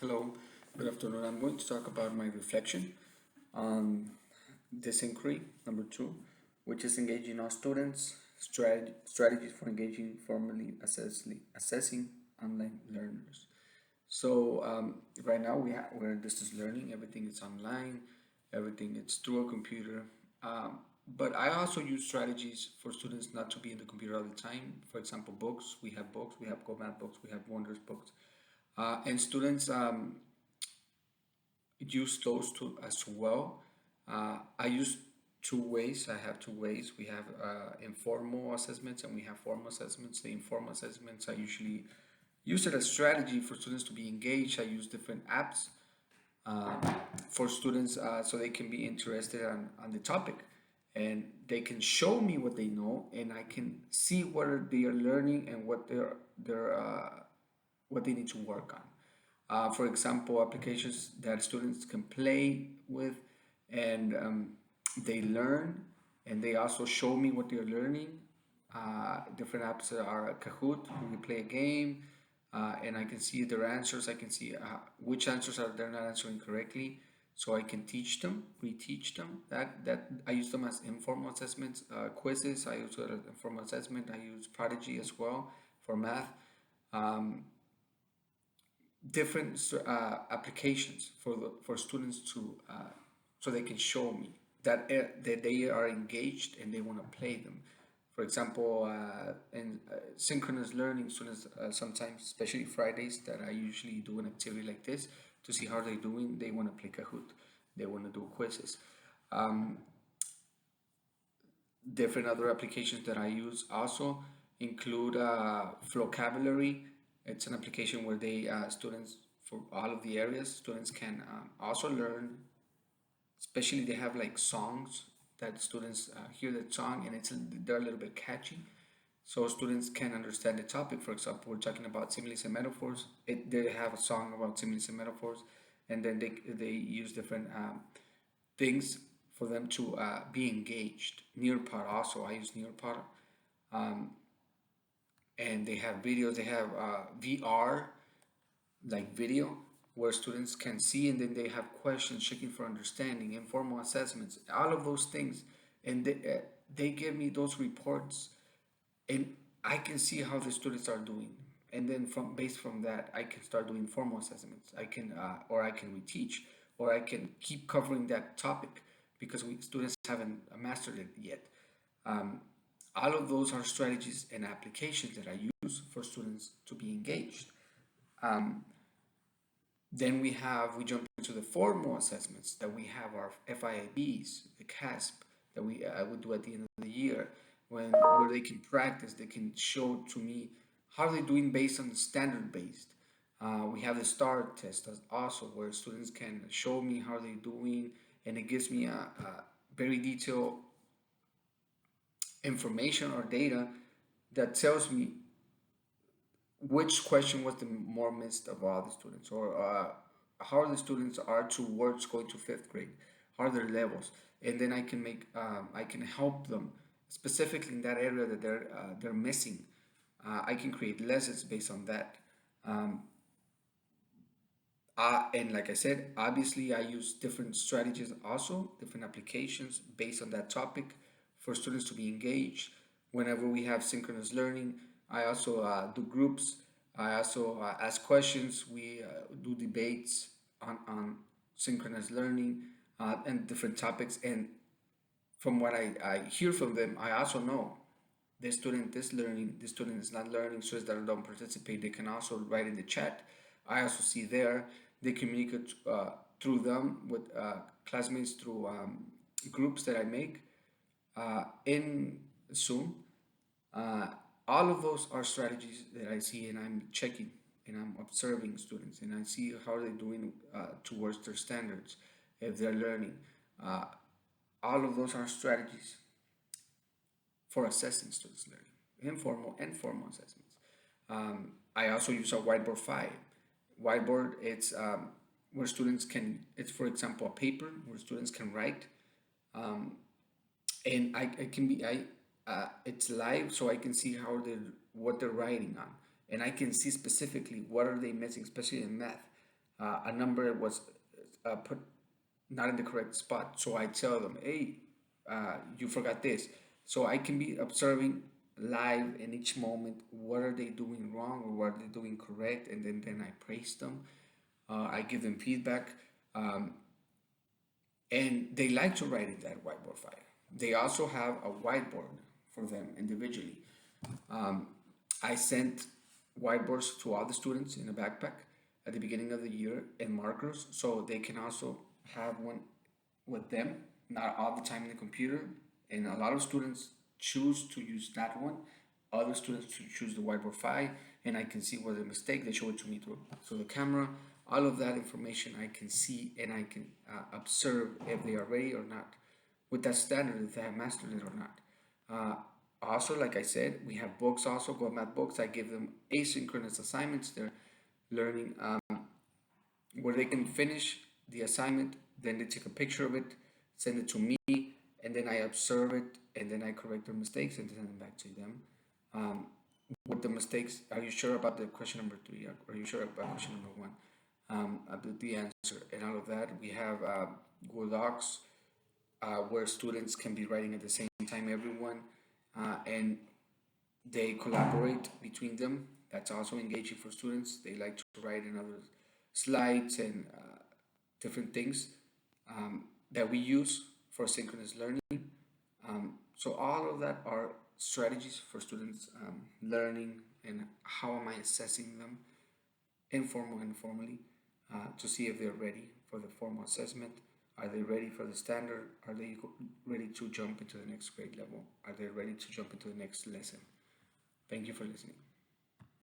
Hello, good afternoon. I'm going to talk about my reflection on this inquiry, number two, which is engaging our students, strategies for engaging formally assessing online learners. Right now we're in distance learning, everything is online, everything is through a computer. But I also use strategies for students not to be in the computer all the time. For example, books, we have Go Math books, we have Wonders books. And students use those two as well. I use two ways. I have two ways. We have informal assessments and we have formal assessments. The informal assessments, I usually use it as strategy for students to be engaged. I use different apps um, for students so they can be interested on the topic and they can show me what they know and I can see what they are learning and what they need to work on. For example, applications that students can play with and they learn and they also show me what they're learning. Different apps are Kahoot, where we play a game and I can see their answers. I can see which answers are they're not answering correctly, so I can teach them, reteach them. That I use them as informal assessments, quizzes. I use it as informal assessment. I use Prodigy as well for math. Um, Different applications for students to so they can show me that they are engaged and they want to play them. For example, in synchronous learning, students sometimes, especially Fridays, that I usually do an activity like this to see how they're doing. They want to play Kahoot. They want to do quizzes. Um, Different other applications that I use also include Vocabulary. It's an application where they students for all of the areas students can also learn. Especially they have like songs that students hear that song and they're a little bit catchy, so students can understand the topic. For example, we're talking about similes and metaphors. They have a song about similes and metaphors, and then they use different things for them to be engaged. Nearpod also, I use Nearpod, um, and they have videos. They have VR like video where students can see, and then they have questions, checking for understanding, informal assessments, all of those things, and they give me those reports, and I can see how the students are doing. And then from based from that, I can start doing formal assessments. I can or I can reteach, or I can keep covering that topic because we students haven't mastered it yet. Um, all of those are strategies and applications that I use for students to be engaged. Um, then we jump into the formal assessments that we have our FIABs, the CASP that we do at the end of the year, where they can practice, they can show to me how they're doing based on the standard based. We have the STAR test also where students can show me how they're doing, and it gives me a very detailed information or data that tells me which question was the more missed of all the students, or how the students are towards going to fifth grade, how are their levels, and then I can help them specifically in that area that they're missing. I can create lessons based on that. Um, and like I said, obviously I use different strategies also, different applications based on that topic for students to be engaged. Whenever we have synchronous learning, I also do groups. I also ask questions. We do debates on synchronous learning and different topics. And from what I hear from them, I also know the student is learning, the student is not learning. Students that don't participate, they can also write in the chat. I also see there, they communicate through them with classmates through groups that I make in Zoom. Uh, all of those are strategies that I see, and I'm checking and I'm observing students, and I see how they're doing towards their standards, if they're learning. Uh, all of those are strategies for assessing students' learning, informal and formal assessments. I also use a whiteboard file. Whiteboard, it's where students can, it's for example a paper where students can write, and I can be, it's live, so I can see how what they're writing on, and I can see specifically what are they missing, especially in math. a number was put not in the correct spot. So I tell them, hey, you forgot this. So I can be observing live in each moment what are they doing wrong or what are they doing correct, and then I praise them. I give them feedback, um, and they like to write in that whiteboard file. They also have a whiteboard for them individually. Um, I sent whiteboards to all the students in a backpack at the beginning of the year and markers so they can also have one with them, not all the time in the computer. And a lot of students choose to use that one. Other students choose the whiteboard file, and I can see where the mistake. They show it to me through so the camera. All of that information I can see and I can observe if they are ready or not with that standard, if they have mastered it or not. Uh, Also, like I said, we have books also, Go Math books. I give them asynchronous assignments. They're learning where they can finish the assignment, then they take a picture of it, send it to me, and then I observe it, and then I correct their mistakes and send them back to them. Um, with the mistakes, are you sure about the question number 3? Are you sure about question number 1? About the answer and all of that. We have Google Docs where students can be writing at the same time, everyone, and they collaborate between them. That's also engaging for students. They like to write in other slides and different things that we use for synchronous learning. So all of that are strategies for students learning, and how am I assessing them, informal and formally, to see if they're ready for the formal assessment. Are they ready for the standard? Are they ready to jump into the next grade level? Are they ready to jump into the next lesson? Thank you for listening.